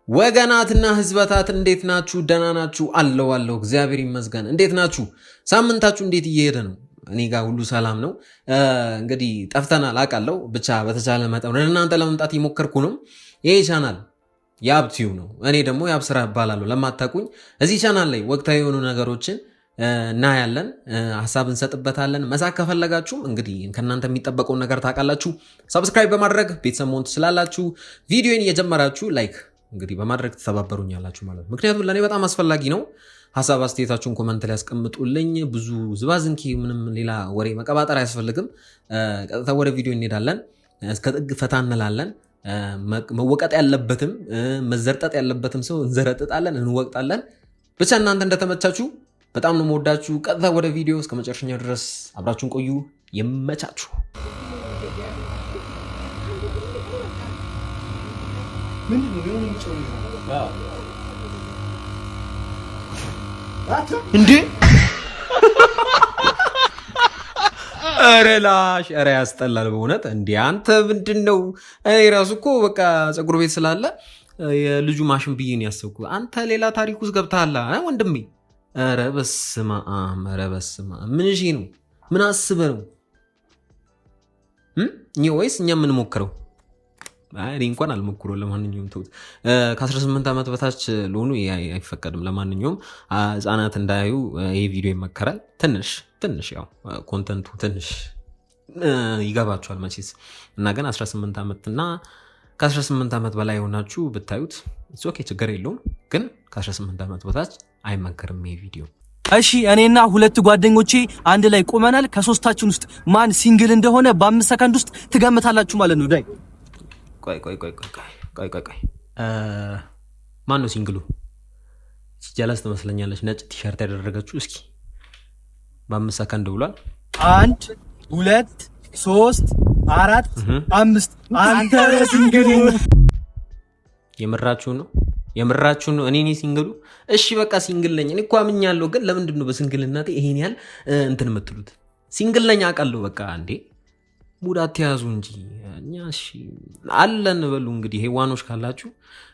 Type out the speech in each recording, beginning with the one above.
ወገናትና ህዝባታት እንዴት ናችሁ? ደህና ናችሁ? አለው እግዚአብሔር ይመስገን። እንዴት ናችሁ? ሳምንታችሁ እንዴት እየሄደ ነው? እኔ ጋር ሁሉ ሰላም ነው። እንግዲህ ጠፍተናል አውቃለሁ። ብቻ በተቻለ መጠን ወደ እናንተ ለመምጣት እየሞከርኩ ነው። ይሄ ቻናል የአብቲዩ ነው። እኔ ደግሞ የአብስራ እባላለሁ። ለማታውቁኝ እዚህ ቻናል ላይ ወቅታዊ የሆኑ ነገሮችን እናያለን፣ ሀሳብ እንሰጥበታለን። መሳቅ ከፈለጋችሁም እንግዲህ ከእናንተ የሚጠበቀውን ነገር ታውቃላችሁ። ሰብስክራይብ በማድረግ ቤተሰብ መሆን ትችላላችሁ። ቪዲዮን እየጀመራችሁ ላይክ እንግዲህ በማድረግ ትተባበሩኛላችሁ ማለት ነው። ምክንያቱም ለእኔ በጣም አስፈላጊ ነው። ሀሳብ አስተያየታችሁን ኮመንት ላይ ያስቀምጡልኝ። ብዙ ዝባዝንኪ ምንም ሌላ ወሬ መቀባጠር አያስፈልግም። ቀጥታ ወደ ቪዲዮ እንሄዳለን። እስከ ጥግ ፈታ እንላለን። መወቀጥ ያለበትም መዘርጠጥ ያለበትም ሰው እንዘረጥጣለን፣ እንወቅጣለን። ብቻ እናንተ እንደተመቻችሁ በጣም ነው የምወዳችሁ። ቀጥታ ወደ ቪዲዮ እስከ መጨረሻው ድረስ አብራችሁን ቆዩ። ይመቻችሁ። እንዴ ኧረ ላሽ ኧረ ያስጠላል በእውነት። እንዴ አንተ ምንድነው? እኔ ራሱ እኮ በቃ ፀጉር ቤት ስላለ የልጁ ማሽን ብዬ ነው ያሰብኩ። አንተ ሌላ ታሪክ ውስጥ ገብተሃል ወንድሜ። ኧረ በስመ አብ ምን እሺ ነው? ምን አስበህ ነው ወይስ እኛ የምንሞክረው? እኔ እንኳን አልሞክረው። ለማንኛውም ተውት። ከ18 ዓመት በታች ለሆኑ አይፈቀድም። ለማንኛውም ህጻናት እንዳያዩ ይሄ ቪዲዮ ይመከራል። ትንሽ ያው ኮንተንቱ ትንሽ ይገባችኋል መቼስ እና ግን 18 ዓመት እና ከ18 ዓመት በላይ የሆናችሁ ብታዩት ኦኬ ችግር የለውም። ግን ከ18 ዓመት በታች አይመከርም ይሄ ቪዲዮ። እሺ እኔና ሁለት ጓደኞቼ አንድ ላይ ቆመናል። ከሶስታችን ውስጥ ማን ሲንግል እንደሆነ በ5 ሰከንድ ውስጥ ትገምታላችሁ ማለት ነው። ዳይ ቆይ ማን ነው ሲንግሉ? ጀለስ ትመስለኛለች፣ ነጭ ቲሸርት ያደረገችው። እስኪ በ5 ሰከንድ ብሏል። 1 2 3 4 5 አንተ ሲንግሉ። የምራችሁ ነው? እኔ ሲንግሉ? እሺ በቃ ሲንግል ነኝ። እኔ እኮ አምኛለሁ። ግን ለምንድን ነው በሲንግልናቴ ይሄን ያህል እንትን የምትሉት? ሲንግል ነኝ አውቃለሁ። በቃ እንዴ ሙድ አትያዙ እንጂ እኛ እሺ አለን በሉ። እንግዲህ ሄዋኖች ካላችሁ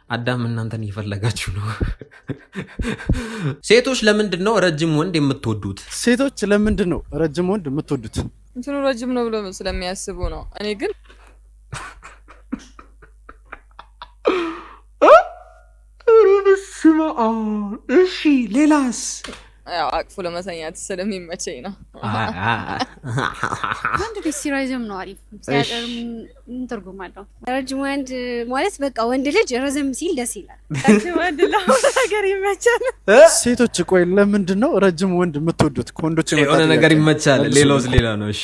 አዳም እናንተን እየፈለጋችሁ ነው። ሴቶች ለምንድን ነው ረጅም ወንድ የምትወዱት? እንትኑ ረጅም ነው ብሎ ስለሚያስቡ ነው። እኔ ግን እሺ ሌላስ? ያው አቅፉ ለመተኛት ስለሚመቸኝ ነው። ወንድ ልጅ ሲረዝም ነው አሪፍ። ሲያጠር ምን ትርጉም አለው? ረጅም ወንድ ማለት በቃ ወንድ ልጅ ረዘም ሲል ደስ ይላል። ረጅም ወንድ ለሀገር ይመቻል። ሴቶች ቆይ ለምንድን ነው ረጅም ወንድ የምትወዱት? ከወንዶች የሆነ ነገር ይመቻል፣ ሌላውስ ሌላ ነው። እሺ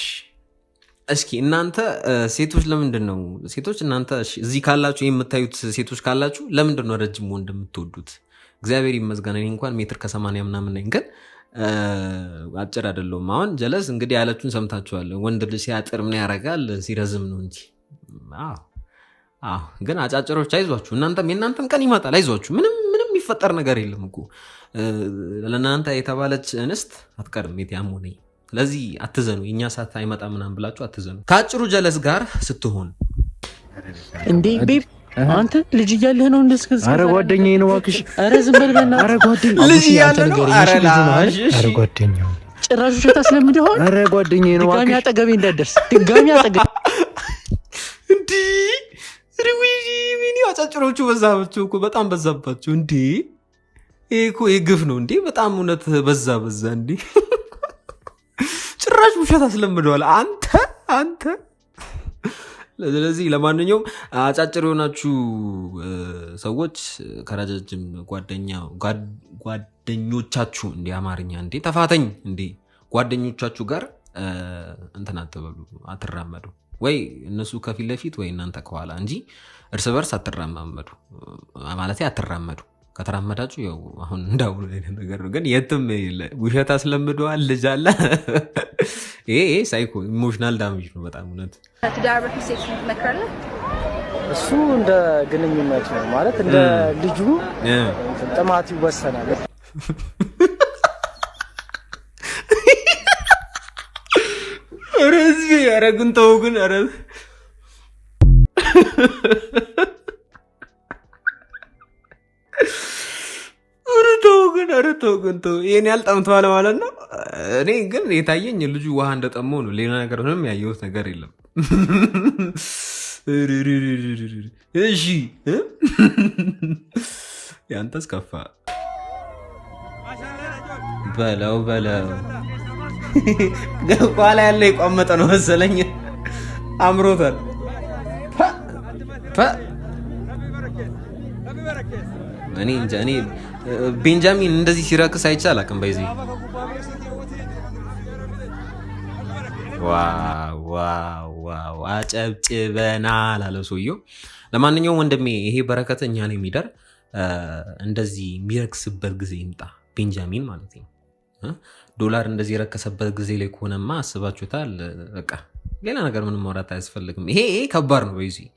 እስኪ እናንተ ሴቶች ለምንድን ነው እናንተ እዚህ ካላችሁ የምታዩት ሴቶች ካላችሁ ለምንድን ነው ረጅም ወንድ የምትወዱት? እግዚአብሔር ይመስገን እኔ እንኳን 1.80 ምናምን ነኝ፣ ግን አጭር አይደለሁም። አሁን ጀለስ እንግዲህ ያለችውን ሰምታችኋል። ወንድ ልጅ ሲያጥር ምን ያደርጋል? ሲረዝም ነው እንጂ። ግን አጫጭሮች አይዟችሁ፣ የእናንተም ቀን ይመጣል። አይዟችሁ፣ ምንም የሚፈጠር ነገር የለም እኮ። ለእናንተ የተባለች እንስት አትቀርም የትያም ሆነ። ስለዚህ አትዘኑ፣ የእኛ ሰዓት አይመጣ ምናምን ብላችሁ አትዘኑ። ከአጭሩ ጀለስ ጋር ስትሆን እንዴ ቤብ አንተ ልጅ እያለህ ነው እንደስከዝ? አረ ጓደኛዬ ነው እባክሽ። አረ ዝም በል በእናትህ። አረ ጓደኛዬ ልጅ እያለህ ነው? አረ ላሽ። አረ ጓደኛዬ ጭራሽ ውሸት አስለምደኸው። አረ ጓደኛዬ ነው እባክሽ። ድጋሚ አጠገቤ እንዳትደርስ። ድጋሚ አጠገቤ እንዴ ሪዊኒ አጫጭሮቹ በዛባቸው እኮ በጣም በዛባቸው። እንዴ ይሄ እኮ ግፍ ነው እንዴ! በጣም እውነት በዛ እንዴ! ጭራሽ ውሸት አስለምደዋል አንተ። ስለዚህ ለማንኛውም አጫጭር የሆናችሁ ሰዎች ከረጃጅም ጓደኞቻችሁ እንዴ አማርኛ እንዴ ተፋተኝ እንዴ ጓደኞቻችሁ ጋር እንትን አትበሉ፣ አትራመዱ። ወይ እነሱ ከፊት ለፊት ወይ እናንተ ከኋላ እንጂ እርስ በርስ አትራመዱ ማለት አትራመዱ። ከተራመዳችሁ ያው አሁን እንዳውሉ ነገር ነው። ግን የትም ውሸት አስለምደዋል ልጅ አለ። ይሄ ሳይኮ ኢሞሽናል ዳሜጅ ነው በጣም እውነት። ትዳር በፊት ሴክስ ትመክራለህ? እሱ እንደ ግንኙነት ነው ማለት እንደ ልጁ ጥማት ይወሰናል። ኧረ ግን ተው ግን ኧረ ግን ይሄን ያልጠምተዋል ማለት ነው። እኔ ግን የታየኝ ልጁ ውሃ እንደጠመው ነው። ሌላ ነገር ምንም ያየሁት ነገር የለም። እሺ ያንተስ ከፋ በለው ኋላ ያለ የቋመጠ ነው መሰለኝ። አምሮታል። እኔ እንጃ። እኔ ቤንጃሚን እንደዚህ ሲረክስ አይቼ አላውቅም። በዚህ ዋው አጨብጭበናል አለ ሰውየው። ለማንኛውም ወንድሜ ይሄ በረከት እኛ ላይ የሚደር እንደዚህ የሚረክስበት ጊዜ ይምጣ። ቤንጃሚን ማለት ነው። ዶላር እንደዚህ የረከሰበት ጊዜ ላይ ከሆነማ አስባችሁታል። በቃ ሌላ ነገር ምንም ማውራት አያስፈልግም። ይሄ ከባድ ነው። በዚህ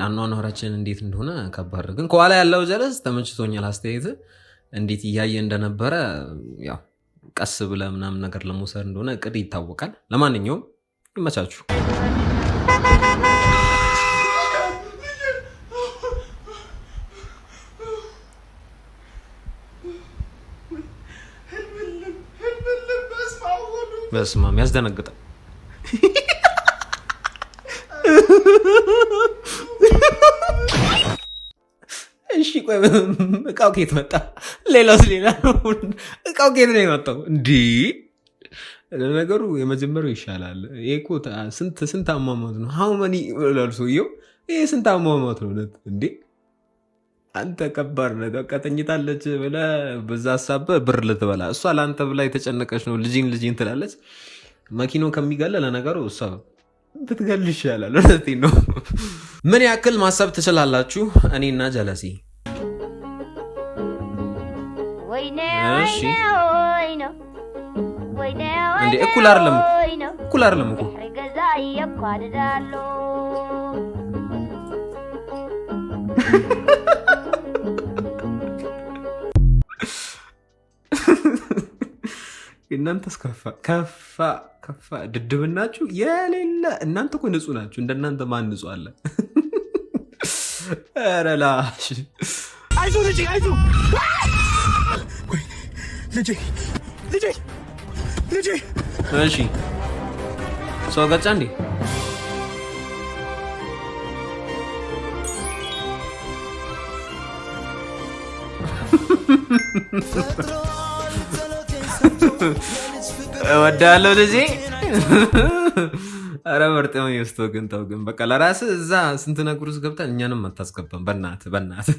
አኗኗራችን እንዴት እንደሆነ ከባድ ግን ከኋላ ያለው ጀለስ ተመችቶኛል። አስተያየት እንዴት እያየ እንደነበረ ያው ቀስ ብለ ምናምን ነገር ለመውሰድ እንደሆነ እቅድ ይታወቃል። ለማንኛውም ይመቻችሁ። በስማም ያስደነግጣል። እሺ ቆይ እቃው ከየት መጣ? ሌላስ ሌላ ነው። እቃው ከየት ነው የመጣው? እንዲህ ለነገሩ የመጀመሪያው ይሻላል። ይሄ እኮ ስንት አሟሟት ነው? ሃው መኒ ይላል ሰውየው። ይሄ ስንት አሟሟት ነው እንዴ? አንተ ከባድ ነህ። በቃ ተኝታለች ብለህ በዛ ሀሳብ ብር ልትበላ፣ እሷ ለአንተ ብላ የተጨነቀች ነው። ልጅን ትላለች። መኪናው ከሚገለ ለነገሩ እሷ ብትገል ይሻላል። እውነቴን ነው። ምን ያክል ማሰብ ትችላላችሁ? እኔና ጀለሲ እንዴ እኩል አይደለም እኮ እናንተስ ከፋ ድድብናችሁ የሌለ። እናንተ እኮ ንጹህ ናችሁ። እንደናንተ ማን ንጹህ አለ? ኧረ ላሽ አይዞህ ልጄ እሺ ሰው ገጫ እንዴ? እወዳለሁ ልጄ። ኧረ መርጠው ይወስቶ ግን ተው ግን በቃ ለራስህ እዛ ስንት ነገር ውስጥ ገብተን እኛንም አታስገባም። በእናትህ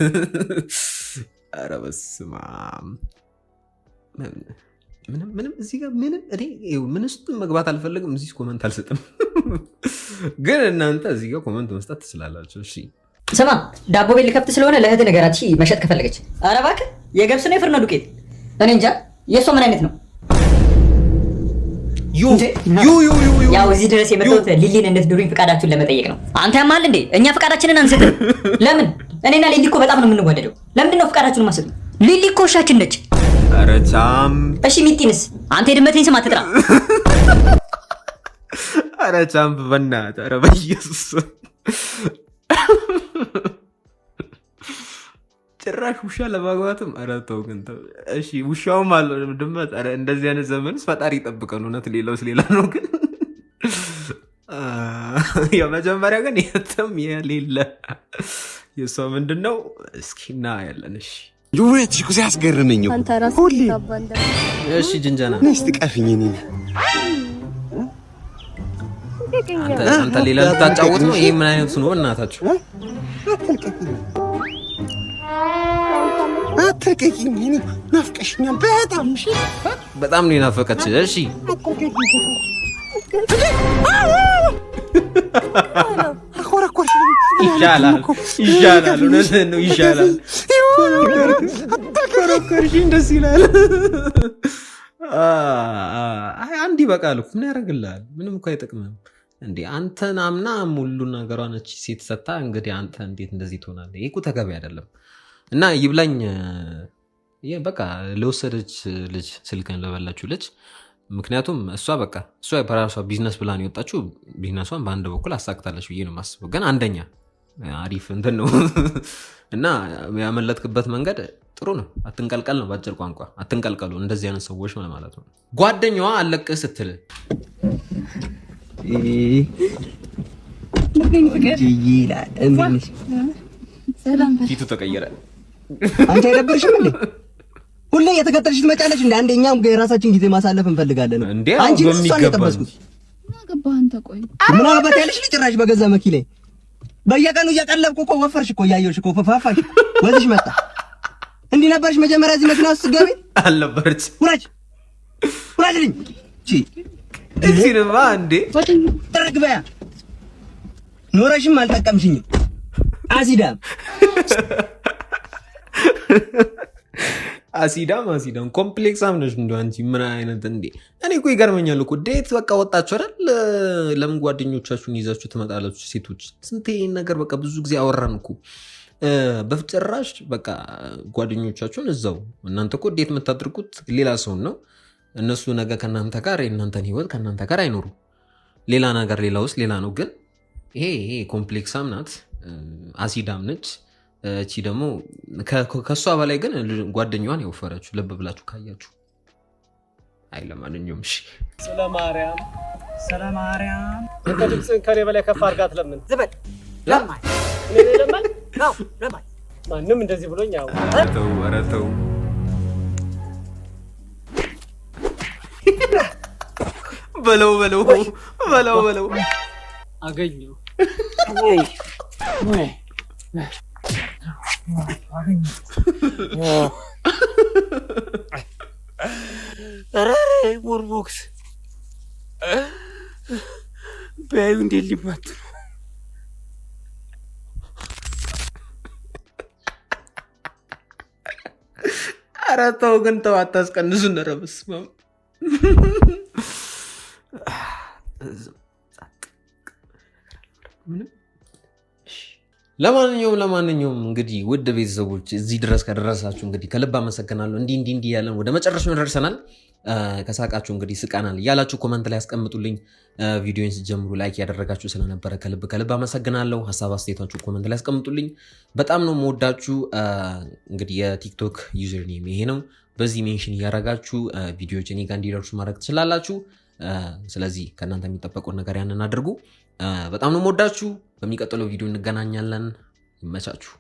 ኧረ በስመ አብ። ምንም እዚህ ጋር ምን ውስጥ መግባት አልፈልግም። እዚህ ኮመንት አልሰጥም። ግን እናንተ እዚህ ጋር ኮመንት መስጠት ትችላላችሁ። እሺ ስማ፣ ዳቦ ቤት ልከፍት ስለሆነ ለእህት ነገራት መሸጥ ከፈለገች። ኧረ እባክህ የገብስ ነው የፍርኖ ዱቄት? እኔ እንጃ። የእሷ ምን አይነት ነው? ያው እዚህ ድረስ የመጣሁት ሊሊን እንድትድሩኝ ፍቃዳችሁን ለመጠየቅ ነው። አንተ ያማል እንዴ? እኛ ፍቃዳችንን አንሰጥም። ለምን? እኔና ሊሊ እኮ በጣም ነው የምንዋደደው። ለምንድን ነው ፍቃዳችሁን ማሰጥ? ሊሊ እኮ እሻችን ነች። ኧረ ቻም። እሺ ሚጢንስ? አንተ የድመቴን ስም አትጥራ። ኧረ ቻም በእናትህ። ኧረ በኢየሱስ ጭራሽ ውሻ ለማግባትም ኧረ ተው ግን ተው። እሺ ውሻውም አለ ድመት። ኧረ እንደዚህ አይነት ዘመንስ ፈጣሪ ይጠብቀን። እውነት ሌላውስ ሌላ ነው። ግን የመጀመሪያ ግን የትም የሌለ የእሷ ምንድን ነው? እስኪ እናያለን። እሺ ጁዌትሽ እኮ ሲያስገርመኝ ሁሌ እሺ ጅንጀና እስቲ ቀፍኝ። አንተ ሌላ ልታጫውት ነው? ይሄ ምን አይነቱ ነው? እናታችሁ አትልቀቂኝ። ናፍቀሽኛል በጣም ነው የናፈቀች። እሺ ይሻላል። እውነትህን ነው ይሻላል። ኮረኮርሽኝ ደስ ይላል። አንድ ይበቃል እኮ ምን ያደርግልሃል? ምንም እኮ አይጠቅምም እንዴ። አንተን አምና ሙሉ ነገሯን እቺ ሴት ሰታ እንግዲህ አንተ እንዴት እንደዚህ ትሆናለህ? ይሄ እኮ ተገቢ አይደለም። እና ይብላኝ በቃ ለወሰደች ልጅ ስልክን ለበላችሁ ልጅ። ምክንያቱም እሷ በራሷ ቢዝነስ ብላን የወጣችው ቢዝነሷን በአንድ በኩል አሳክታለች ብዬ ነው የማስበው። ግን አንደኛ አሪፍ እንትን ነው እና ያመለጥክበት መንገድ ጥሩ ነው። አትንቀልቀል ነው ባጭር ቋንቋ። አትንቀልቀሉ እንደዚህ አይነት ሰዎች ማለት ነው። ጓደኛዋ አለቅህ ስትል ፊቱ ተቀየረ። አንቺ አይደብርሽም እንዴ? ሁሌ የተከተልሽ ትመጫለሽ እንዴ? አንደኛም የራሳችን ጊዜ ማሳለፍ እንፈልጋለን። አንቺ እሷን የጠበስኩት ምን አልባት ያለሽ ጭራሽ በገዛ መኪናዬ በየቀኑ እያቀለብኩ እኮ ወፈርሽ እኮ እያየሁሽ እኮ ፈፋፋሽ ወዝሽ መጣ። እንዲህ ነበርሽ መጀመሪያ እዚህ መኪና ውስጥ ስትገቢ አልነበረች? ውራጅልኝ እዚህ ነው እንዴ? ጥርግ በያ ኖረሽም አልጠቀምሽኝም። አሲዳም ኮምፕሌክስ አምነሽ እንደው አንቺ ምን አይነት እንዴ? እኔ እኮ ይገርመኛል እኮ ዴት በቃ ወጣችሁ አይደል? ለምን ጓደኞቻችሁን ይዛችሁ ትመጣላችሁ? ሴቶች ስንቴ ነገር በቃ ብዙ ጊዜ አወራን እኮ በፍጭራሽ በቃ ጓደኞቻችሁን እዛው። እናንተ እኮ ዴት የምታደርጉት ሌላ ሰውን ነው። እነሱ ነገ ከእናንተ ጋር የእናንተን ህይወት ከእናንተ ጋር አይኖሩ። ሌላ ነገር ሌላ ውስጥ ሌላ ነው። ግን ይሄ ኮምፕሌክሳም ናት፣ አሲዳም ነች። እቺ ደግሞ ከሷ በላይ ግን ጓደኛዋን የወፈረችው ልብ ብላችሁ ካያችሁ። አይ ለማንኛውም እሺ፣ ሰላም ድምፅህን ከኔ በላይ ከፍ አድርጋት። ለምን ዝበል ለማይ ማንም እንደዚህ ብሎኝ ያው ኧረ ተው በለው አገኘው ቦርቦክስ በዩ እንዴት ሊማት ነው? ኧረ ተው ግን ተው፣ አታስቀንሱ። ኧረ በስመ አብ። ለማንኛውም እንግዲህ ውድ ቤተሰቦች እዚህ ድረስ ከደረሳችሁ እንግዲህ ከልብ አመሰግናለሁ። እንዲህ ያለን ወደ መጨረሻው ደርሰናል። ከሳቃችሁ እንግዲህ ስቃናል እያላችሁ ኮመንት ላይ ያስቀምጡልኝ። ቪዲዮን ስትጀምሩ ላይክ ያደረጋችሁ ስለነበረ ከልብ አመሰግናለሁ። ሀሳብ አስተያየታችሁ ኮመንት ላይ ያስቀምጡልኝ። በጣም ነው የምወዳችሁ። እንግዲህ የቲክቶክ ዩዘር ኔም ይሄ ነው። በዚህ ሜንሽን እያደረጋችሁ ቪዲዮዎች እኔ ጋር እንዲደርሱ ማድረግ ትችላላችሁ። ስለዚህ ከእናንተ የሚጠበቀውን ነገር ያንን አድርጉ። በጣም ነው የምወዳችሁ። በሚቀጥለው ቪዲዮ እንገናኛለን። ይመቻችሁ።